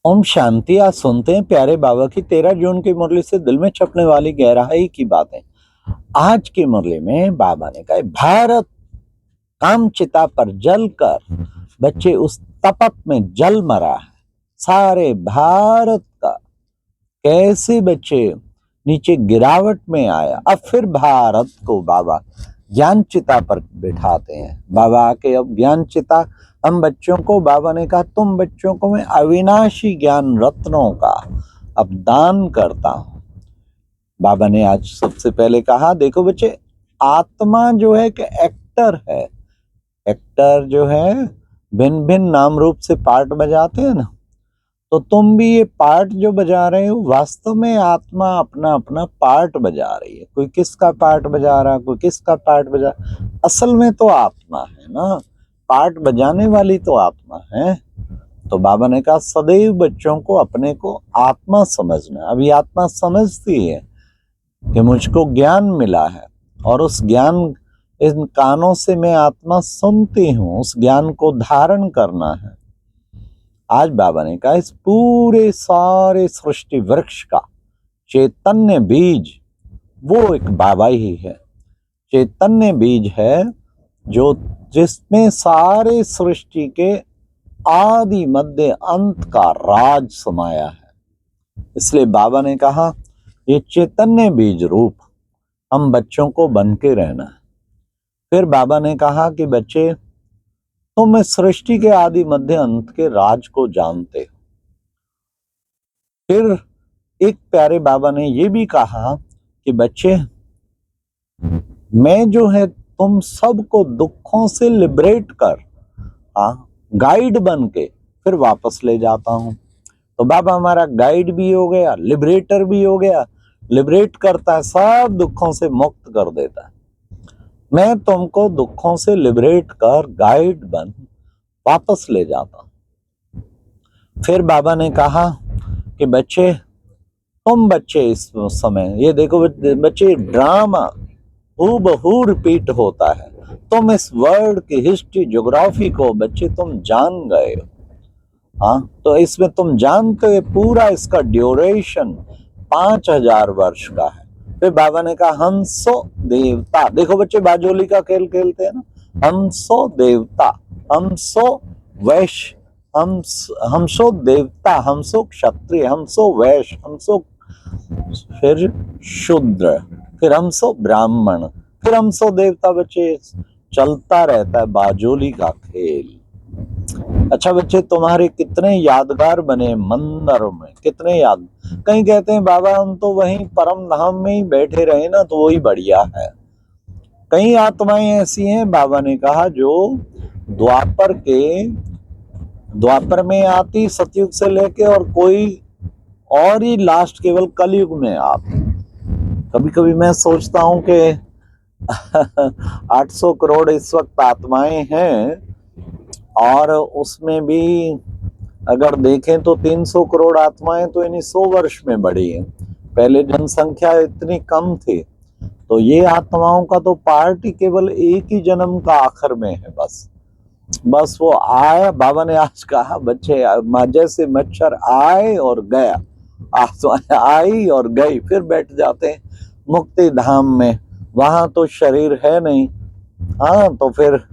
ओम शांति। आज सुनते हैं प्यारे बाबा की 13 जून की मुरली से दिल में छपने वाली गहराई की बातें। आज की मुरली में बाबा ने कहा, भारत काम चिता पर जल कर बच्चे उस तपत में जल मरा है। सारे भारत का कैसे बच्चे नीचे गिरावट में आया। अब फिर भारत को बाबा ज्ञान चिता पर बिठाते हैं। बाबा आके अब ज्ञान चिता हम बच्चों को, बाबा ने कहा तुम बच्चों को मैं अविनाशी ज्ञान रत्नों का अब दान करता हूं। बाबा ने आज सबसे पहले कहा, देखो बच्चे, आत्मा जो है कि एक्टर है। एक्टर जो है भिन्न भिन्न नाम रूप से पार्ट बजाते हैं ना, तो तुम भी ये पार्ट जो बजा रहे हो, वास्तव में आत्मा अपना अपना पार्ट बजा रही है। कोई किसका पार्ट बजा रहा, कोई किसका पार्ट बजा। असल में तो आत्मा है ना, पार्ट बजाने वाली तो आत्मा है। तो बाबा ने कहा सदैव बच्चों को अपने को आत्मा समझना। अभी आत्मा समझती है कि मुझको ज्ञान मिला है और उस ज्ञान, इन कानों से मैं आत्मा सुनती हूँ, उस ज्ञान को धारण करना है। आज बाबा ने कहा इस पूरे सारे सृष्टि वृक्ष का चैतन्य बीज वो एक बाबा ही है। चैतन्य बीज है जो जिसमें सारे सृष्टि के आदि मध्य अंत का राज समाया है। इसलिए बाबा ने कहा ये चैतन्य बीज रूप हम बच्चों को बन के रहना है। फिर बाबा ने कहा कि बच्चे, तुम इस सृष्टि के आदि मध्य अंत के राज को जानते हो। फिर एक प्यारे बाबा ने ये भी कहा कि बच्चे, मैं जो है तुम सबको दुखों से लिबरेट कर गाइड बन के फिर वापस ले जाता हूं। तो बाबा हमारा गाइड भी हो गया, लिबरेटर भी हो गया। लिबरेट करता है, सब दुखों से मुक्त कर देता है। मैं तुमको दुखों से लिबरेट कर गाइड बन वापस ले जाता हूं। फिर बाबा ने कहा कि बच्चे, तुम बच्चे इस समय ये देखो बच्चे, ड्रामा हूबहू रिपीट होता है। तुम इस वर्ल्ड की हिस्ट्री ज्योग्राफी को बच्चे तुम जान गए हो। हाँ, तो इसमें तुम जानते हो पूरा इसका ड्यूरेशन 5000 वर्ष का है। फिर बाबा ने कहा हंसो देवता। देखो बच्चे बाजोली का खेल खेलते हैं ना, हंसो देवता, हंसो वैश्य, हमसो देवता, हमसो क्षत्रिय, हमसो वैश्य, हमसो फिर शूद्र, फिर हमसो ब्राह्मण, फिर हमसो देवता। बच्चे चलता रहता है बाजोली का खेल। अच्छा बच्चे, तुम्हारे कितने यादगार बने मंदिर में, कितने याद। कहीं कहते हैं बाबा हम तो वहीं परम धाम में ही बैठे रहे ना तो वही बढ़िया है। कई आत्माएं ऐसी हैं, बाबा ने कहा, जो द्वापर में आती सतयुग से लेके, और कोई और ही लास्ट केवल कलयुग में आती। कभी कभी मैं सोचता हूं कि 800 करोड़ इस वक्त आत्माएं हैं, और उसमें भी अगर देखें तो 300 करोड़ आत्माएं तो इन्हीं 100 वर्ष में बढ़ी हैं। पहले जनसंख्या इतनी कम थी। तो ये आत्माओं का तो पार्ट ही केवल एक ही जन्म का आखिर में है। बस वो आया। बाबा ने आज कहा बच्चे, जैसे मच्छर आए और गया, आत्माएं आई और गई, फिर बैठ जाते हैं मुक्ति धाम में। वहां तो शरीर है नहीं। हाँ, तो फिर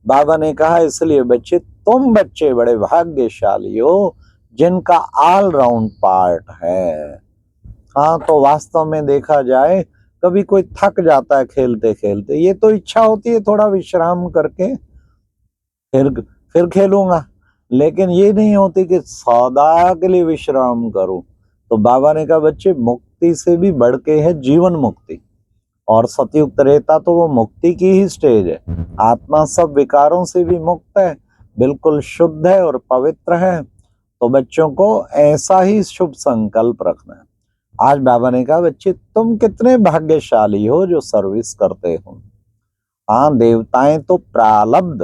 बाबा ने कहा इसलिए बच्चे, तुम बच्चे बड़े भाग्यशाली हो जिनका ऑल राउंड पार्ट है। हाँ, तो वास्तव में देखा जाए, कभी कोई थक जाता है खेलते खेलते, ये तो इच्छा होती है थोड़ा विश्राम करके फिर खेलूंगा, लेकिन ये नहीं होती कि सदा के लिए विश्राम करूं। तो बाबा ने कहा बच्चे, मुक्ति से भी बढ़ के है जीवन मुक्ति, और सतयुग त्रेता तो वो मुक्ति की ही स्टेज है। आत्मा सब विकारों से भी मुक्त है, बिल्कुल शुद्ध है और पवित्र है। तो बच्चों को ऐसा ही शुभ संकल्प रखना है। आज बाबा ने कहा बच्चे, तुम कितने भाग्यशाली हो जो सर्विस करते हो। हाँ, देवताएं तो प्रालब्ध,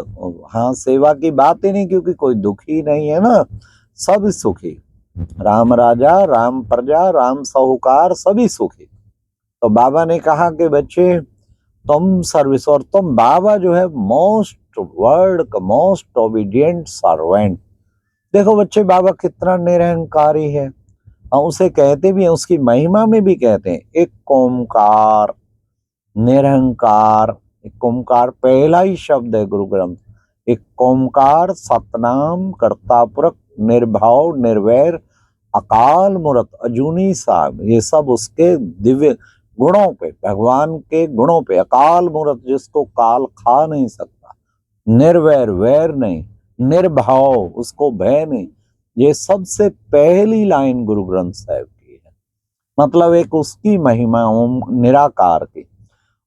हाँ, सेवा की बात ही नहीं, क्योंकि कोई दुखी नहीं है ना, सब सुखी। राम राजा, राम प्रजा, राम साहूकार, सभी सुखी। तो बाबा ने कहा कि बच्चे, तुम सर्विस, और तुम बाबा जो है मोस्ट वर्ल्ड का मोस्ट ओबीडियंट सर्वेंट। देखो बच्चे, बाबा कितना निरहंकारी है। और उसे कहते भी हैं, उसकी महिमा में भी कहते हैं, एक ओंकार, निरहंकार। एक ओंकार पहला ही शब्द है गुरु ग्रंथ। एक ओंकार सतनाम करता पुरख निर्भाव निर्वैर अकाल मूर्त अजूनी साहब, ये सब उसके दिव्य गुणों पे, भगवान के गुणों पे। अकाल मूर्त, जिसको काल खा नहीं सकता, निर्वैर, वैर नहीं, निर्भाव, उसको भय नहीं। ये सबसे पहली लाइन गुरु ग्रंथ साहिब की है। मतलब एक उसकी महिमा ओम निराकार की।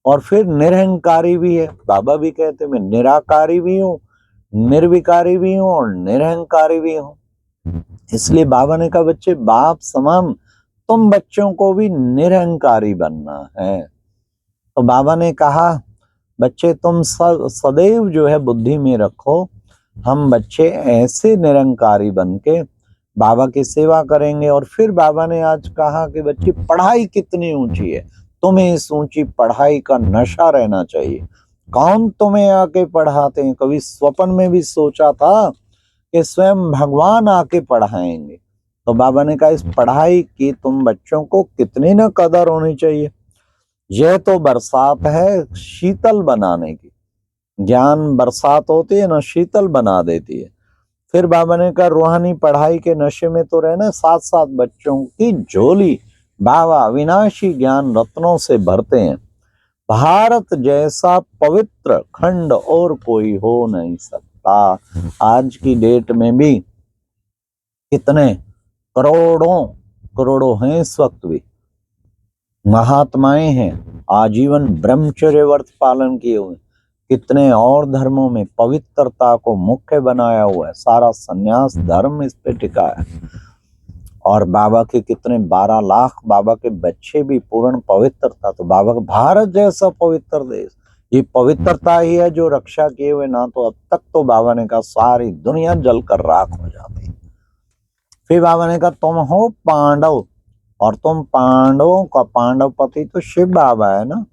और फिर निरहंकारी भी है। बाबा भी कहते मैं निराकारी भी हूँ, निर्विकारी भी हूँ और निरहंकारी भी हूँ। इसलिए बाबा ने कहा बच्चे, बाप समान तुम बच्चों को भी निरहंकारी बनना है। तो बाबा ने कहा बच्चे, तुम सदैव जो है बुद्धि में रखो, हम बच्चे ऐसे निरंकारी बन के बाबा की सेवा करेंगे। और फिर बाबा ने आज कहा कि बच्चे, पढ़ाई कितनी ऊंची है, तुम्हें इस ऊंची पढ़ाई का नशा रहना चाहिए। कौन तुम्हें आके पढ़ाते हैं? कभी स्वप्न में भी सोचा था कि स्वयं भगवान आके पढ़ाएंगे? तो बाबा ने कहा इस पढ़ाई की तुम बच्चों को कितनी न कदर होनी चाहिए। यह तो बरसात है शीतल बनाने की। ज्ञान बरसात होती है ना, शीतल बना देती है। फिर बाबा ने कहा रूहानी पढ़ाई के नशे में तो रहना, साथ साथ बच्चों की झोली बाबा अविनाशी ज्ञान रत्नों से भरते हैं। भारत जैसा पवित्र खंड और कोई हो नहीं सकता। आज की डेट में भी कितने करोड़ों करोड़ों हैं इस वक्त भी महात्माएं हैं, आजीवन ब्रह्मचर्य व्रत पालन किए हुए। कितने और धर्मों में पवित्रता को मुख्य बनाया हुआ है, सारा सन्यास धर्म इस पे टिका है। और बाबा के कितने 12 लाख बाबा के बच्चे भी पूर्ण पवित्रता। तो बाबा का भारत जैसा पवित्र देश, ये पवित्रता ही है जो रक्षा किए हुए, ना तो अब तक तो बाबा ने कहा सारी दुनिया जलकर राख हो जाती। फिर बाबा ने कहा तुम हो पांडव, और तुम पांडवों का पांडवपति तो शिव बाबा है ना,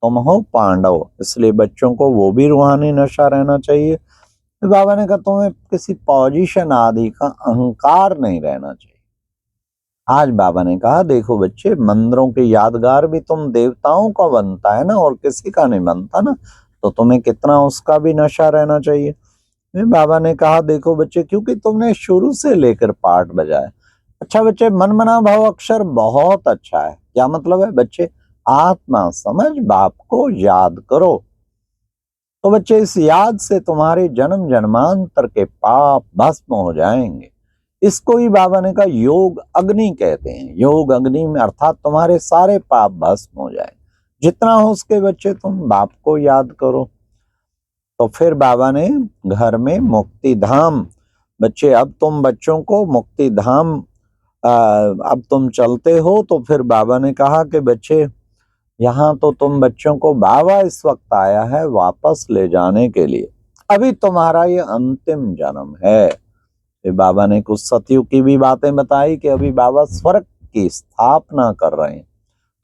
तुम हो पांडव, इसलिए बच्चों को वो भी रूहानी नशा रहना चाहिए। फिर बाबा ने कहा तुम्हें किसी पोजीशन आदि का अहंकार नहीं रहना चाहिए। आज बाबा ने कहा देखो बच्चे, मंदिरों के यादगार भी तुम देवताओं का बनता है ना, और किसी का नहीं बनता ना, तो तुम्हें कितना उसका भी नशा रहना चाहिए। फिर बाबा ने कहा देखो बच्चे, क्योंकि तुमने शुरू से लेकर पाठ बजाया। अच्छा बच्चे, मन मना भाव अक्षर बहुत अच्छा है। क्या मतलब है बच्चे? आत्मा समझ बाप को याद करो। तो बच्चे, इस याद से तुम्हारे जन्म जन्मांतर के पाप भस्म हो जाएंगे। इसको ही बाबा ने कहा योग अग्नि कहते हैं। योग अग्नि में अर्थात तुम्हारे सारे पाप भस्म हो जाए। जितना हो उसके बच्चे तुम बाप को याद करो। तो फिर बाबा ने घर में मुक्ति धाम, बच्चे अब तुम बच्चों को मुक्ति धाम अब तुम चलते हो। तो फिर बाबा ने कहा कि बच्चे, यहाँ तो तुम बच्चों को बाबा इस वक्त आया है वापस ले जाने के लिए। अभी तुम्हारा ये अंतिम जन्म है। फिर बाबा ने कुछ सतयुग की भी बातें बताई कि अभी बाबा स्वर्ग की स्थापना कर रहे हैं,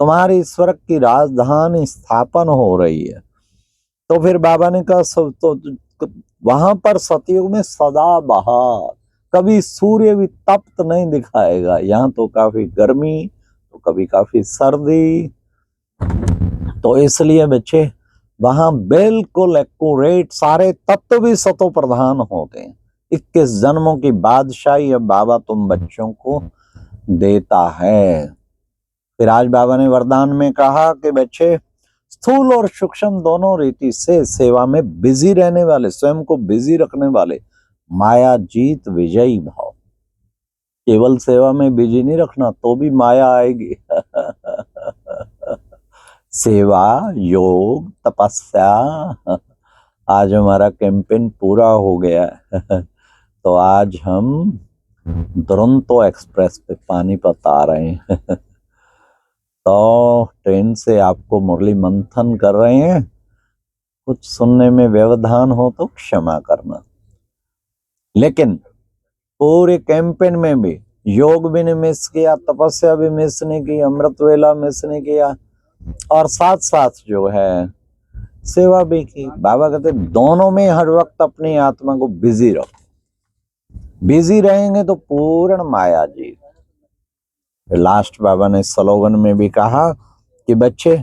तुम्हारी स्वर्ग की राजधानी स्थापन हो रही है। तो फिर बाबा ने कहा सब तो वहां पर सतयुग में सदा बहार, कभी सूर्य भी तप्त नहीं दिखाएगा। यहाँ तो काफी गर्मी तो कभी काफी सर्दी। तो इसलिए बच्चे वहां बिल्कुल एक्यूरेट सारे तत्व भी सतो प्रधान होते हैं। 21 जन्मों की बादशाही अब बाबा तुम बच्चों को देता है। फिर आज बाबा ने वरदान में कहा कि बच्चे, स्थूल और सूक्ष्म दोनों रीति से सेवा में बिजी रहने वाले, स्वयं को बिजी रखने वाले, माया जीत विजयी भाव। केवल सेवा में बिजी नहीं रखना तो भी माया आएगी। सेवा, योग, तपस्या। आज हमारा कैंपेन पूरा हो गया है। तो आज हम दुरंतो एक्सप्रेस पे पानीपत आ रहे हैं। तो ट्रेन से आपको मुरली मंथन कर रहे हैं। कुछ सुनने में व्यवधान हो तो क्षमा करना। लेकिन पूरे कैंपेन में भी योग भी नहीं मिस किया, तपस्या भी मिस नहीं की, अमृत वेला मिस नहीं किया, और साथ साथ जो है सेवा भी की। बाबा कहते दोनों में हर वक्त अपनी आत्मा को बिजी रखो। बिजी रहेंगे तो पूर्ण माया जी। लास्ट बाबा ने स्लोगन में भी कहा कि बच्चे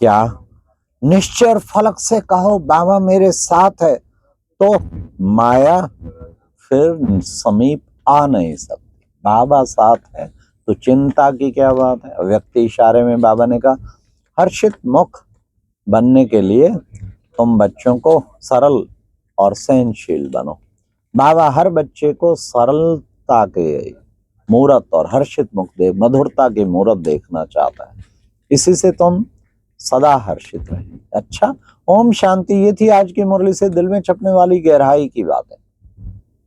क्या निश्चय फलक से कहो बाबा मेरे साथ है, तो माया फिर समीप आ नहीं सकती। बाबा साथ है तो चिंता की क्या बात है। व्यक्ति इशारे में बाबा ने कहा हर्षित मुख बनने के लिए तुम बच्चों को सरल और सहनशील बनो। बाबा हर बच्चे को सरलता के मूर्त और हर्षित मुख दे, मधुरता की मूर्त देखना चाहता है। इसी से तुम सदा हर्षित रहे। अच्छा, ओम शांति। ये थी आज की मुरली से दिल में छपने वाली गहराई की बातें।